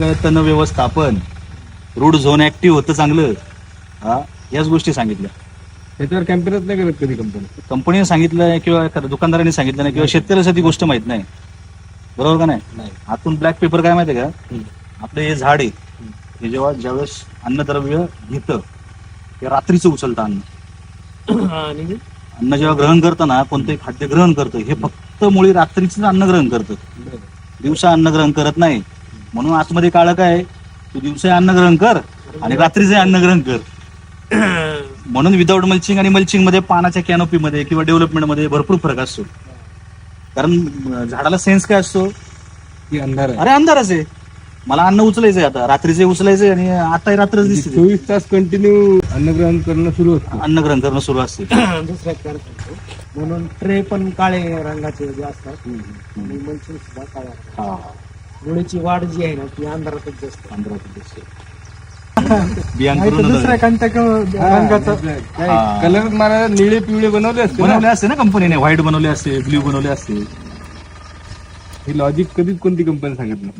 तण व्यवस्थापन, route zone active होतं चांगलं, याच गोष्टी सांगितल्या. त्याच्यावर कॅम्पेनच नाही करत कधी कंपनी. कंपनीने सांगितलं किंवा दुकानदारांनी सांगितलं नाही किंवा शेतकऱ्यासाठी ती गोष्ट माहित नाही, बरोबर का नाही. आतून ब्लॅक पेपर काय माहितीये का, आपलं हे झाड आहे हे जेव्हा ज्यावेळेस अन्नद्रव्य घेतं ते रात्रीचं उचलतं अन्न. अन्न जेव्हा ग्रहण करतं ना, कोणतंही खाद्य ग्रहण करतं हे फक्त मुळी रात्रीच अन्न ग्रहण करतं, दिवसा अन्न ग्रहण करत नाही. म्हणून आतमध्ये काळं काय, तू दिवसा अन्न ग्रहण कर आणि रात्रीचे अन्न ग्रहण कर. म्हणून विदाऊट मल्चिंग आणि मल्चिंग मध्ये पानाच्या कॅनोपी मध्ये किंवा डेव्हलपमेंट मध्ये भरपूर फरक असतो. कारण झाडाला सेन्स काय असतो की अंधार आहे. अरे अंधारच आहे, मला अन्न उचलायचंय, आता रात्रीचे उचलायचंय आणि आता रात्रच दिसते. 24 तास कंटिन्यू अन्नग्रहण करणं सुरू होतं, अन्न ग्रहण करणं सुरू असते. दुसऱ्या करतो म्हणून ट्रे पण काळे रंगाचे जे असतात आणि मल्चिंग सुद्धा काळ्या रंगाचे. मुळीची वाढ जी आहे ना ती अंधारातच जास्त. दुसऱ्या कोणत्या रंगाचा कलर मला निळे पिवळे बनवले असते बनवले असते ना कंपनीने, व्हाईट बनवले असते, ब्ल्यू बनवले असते. ही लॉजिक कधीच कोणती कंपनी सांगितलं.